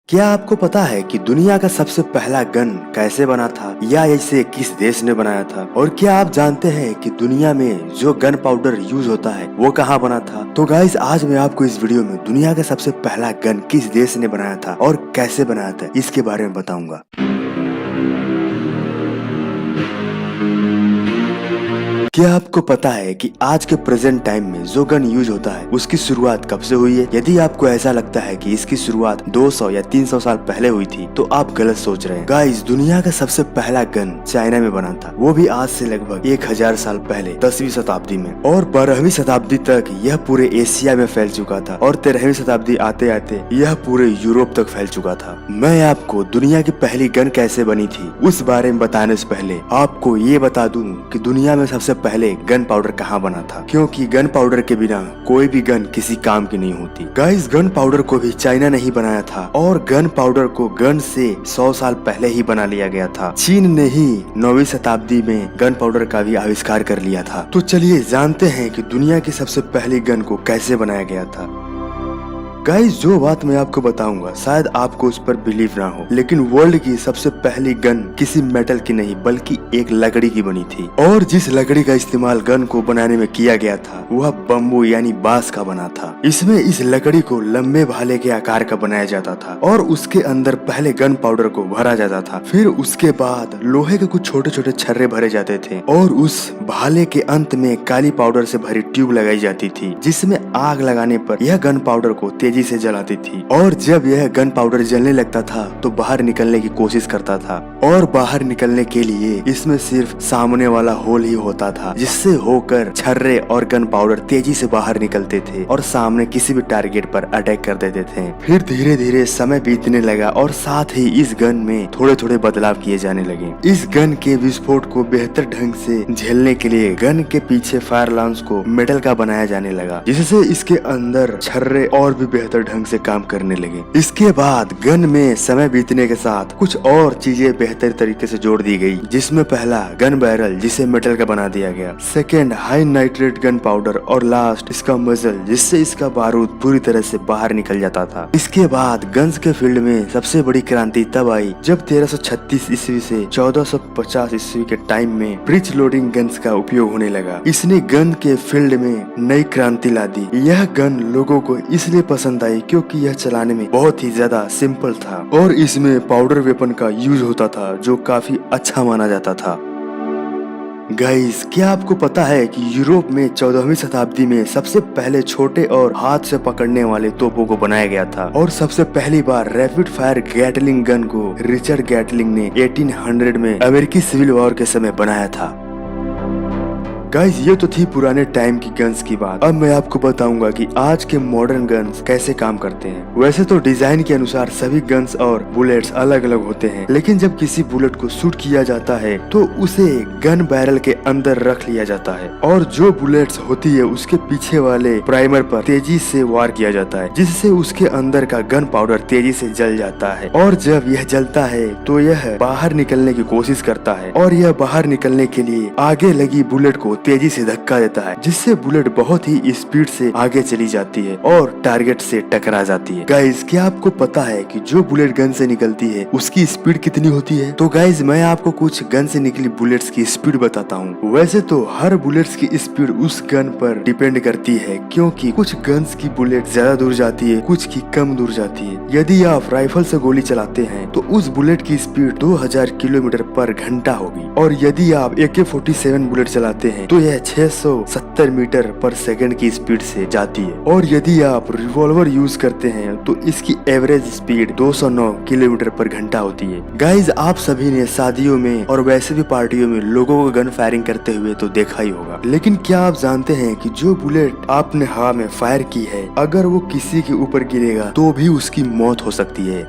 क्या आपको पता है कि दुनिया का सबसे पहला गन कैसे बना था या इसे किस देश ने बनाया था? और क्या आप जानते हैं कि दुनिया में जो गन पाउडर यूज होता है वो कहाँ बना था? तो गाइस आज मैं आपको इस वीडियो में दुनिया का सबसे पहला गन किस देश ने बनाया था और कैसे बनाया था इसके बारे में बताऊंगा। क्या आपको पता है कि आज के प्रेजेंट टाइम में जो गन यूज होता है उसकी शुरुआत कब से हुई है? यदि आपको ऐसा लगता है कि इसकी शुरुआत 200 या 300 साल पहले हुई थी तो आप गलत सोच रहे हैं। गाइस दुनिया का सबसे पहला गन चाइना में बना था, वो भी आज से लगभग 1000 साल पहले 10वीं शताब्दी में, और 12वीं शताब्दी तक यह पूरे एशिया में फैल चुका था और 13वीं शताब्दी आते आते यह पूरे यूरोप तक फैल चुका था। मैं आपको दुनिया की पहली गन कैसे बनी थी उस बारे में बताने से पहले आपको ये बता दूं कि दुनिया में सबसे पहले गन पाउडर कहाँ बना था, क्योंकि गन पाउडर के बिना कोई भी गन किसी काम की नहीं होती। गाइस गन पाउडर को भी चाइना ने ही बनाया था और गन पाउडर को गन से 100 साल पहले ही बना लिया गया था। चीन ने ही 9वीं शताब्दी में गन पाउडर का भी आविष्कार कर लिया था। तो चलिए जानते हैं कि दुनिया की सबसे पहली गन को कैसे बनाया गया था। गाइस जो बात मैं आपको बताऊंगा शायद आपको उस पर बिलीव ना हो, लेकिन वर्ल्ड की सबसे पहली गन किसी मेटल की नहीं बल्कि एक लकड़ी की बनी थी, और जिस लकड़ी का इस्तेमाल गन को बनाने में किया गया था वह बम्बू यानी बांस का बना था। इसमें इस लकड़ी को लंबे भाले के आकार का बनाया जाता था और उसके अंदर पहले गन पाउडर को भरा जाता था। फिर उसके बाद लोहे के कुछ छोटे छोटे छर्रे भरे जाते थे और उस भाले के अंत में काली पाउडर से भरी ट्यूब लगाई जाती थी, जिसमें आग लगाने पर यह गन पाउडर को तेजी से जलाती थी। और जब यह गन पाउडर जलने लगता था तो बाहर निकलने की कोशिश करता था, और बाहर निकलने के लिए इसमें सिर्फ सामने वाला होल ही होता था, जिससे होकर छर्रे और गन पाउडर तेजी से बाहर निकलते थे और सामने किसी भी टारगेट पर अटैक कर देते थे। फिर धीरे धीरे समय बीतने लगा और साथ ही इस गन में थोड़े थोड़े बदलाव किए जाने लगे। इस गन के विस्फोट को बेहतर ढंग से झेलने के लिए गन के पीछे फायर लॉन्च को मेटल का बनाया जाने लगा, जिससे इसके अंदर छर्रे और भी बेहतर ढंग से काम करने लगे। इसके बाद गन में समय बीतने के साथ कुछ और चीजें बेहतर तरीके से जोड़ दी गई, जिसमें पहला गन बैरल जिसे मेटल का बना दिया गया, second high nitrate gun powder, और लास्ट इसका मजल जिससे इसका बारूद पूरी तरह से बाहर निकल जाता था। इसके बाद गन्स के फील्ड में सबसे बड़ी क्रांति तब आई जब 1336 ईस्वी से 1450 ईस्वी के टाइम में ब्रिज लोडिंग गन्स का उपयोग होने लगा। इसने गन के फील्ड में नई क्रांति ला दी। यह गन लोगों को इसलिए पसंद आई क्योंकि यह चलाने में बहुत ही ज्यादा सिंपल था और इसमें पाउडर वेपन का यूज होता था जो काफी अच्छा माना जाता था। गाइस क्या आपको पता है कि यूरोप में 14वीं शताब्दी में सबसे पहले छोटे और हाथ से पकड़ने वाले तोपों को बनाया गया था, और सबसे पहली बार रैपिड फायर गैटलिंग गन को रिचर्ड गैटलिंग ने 1800 में अमेरिकी सिविल वॉर के समय बनाया था। गाइस ये तो थी पुराने टाइम की गन्स की बात। अब मैं आपको बताऊंगा कि आज के मॉडर्न गन्स कैसे काम करते हैं। वैसे तो डिजाइन के अनुसार सभी गन्स और बुलेट्स अलग अलग होते हैं, लेकिन जब किसी बुलेट को शूट किया जाता है तो उसे गन बैरल के अंदर रख लिया जाता है, और जो बुलेट्स होती है उसके पीछे वाले प्राइमर पर तेजी से वार किया जाता है, जिससे उसके अंदर का गन पाउडर तेजी से जल जाता है। और जब यह जलता है तो यह बाहर निकलने की कोशिश करता है, और यह बाहर निकलने के लिए आगे लगी बुलेट को तेजी से धक्का देता है, जिससे बुलेट बहुत ही स्पीड से आगे चली जाती है और टारगेट से टकरा जाती है। गाइस क्या आपको पता है कि जो बुलेट गन से निकलती है उसकी स्पीड कितनी होती है? तो गाइस मैं आपको कुछ गन से निकली बुलेट्स की स्पीड बताता हूँ। वैसे तो हर बुलेट्स की स्पीड उस गन पर डिपेंड करती है, क्योंकि कुछ गन्स की बुलेट ज्यादा दूर जाती है, कुछ की कम दूर जाती है। यदि आप राइफल से गोली चलाते हैं तो उस बुलेट की स्पीड 2000 किलोमीटर पर घंटा होगी, और यदि आप AK-47 बुलेट चलाते हैं तो यह 670 मीटर पर सेकंड की स्पीड से जाती है, और यदि आप रिवॉल्वर यूज करते हैं तो इसकी एवरेज स्पीड 209 किलोमीटर पर घंटा होती है। गाइज आप सभी ने शादियों में और वैसे भी पार्टियों में लोगों को गन फायरिंग करते हुए तो देखा ही होगा, लेकिन क्या आप जानते हैं कि जो बुलेट आपने हवा में फायर की है अगर वो किसी के ऊपर गिरेगा तो भी उसकी मौत हो सकती है।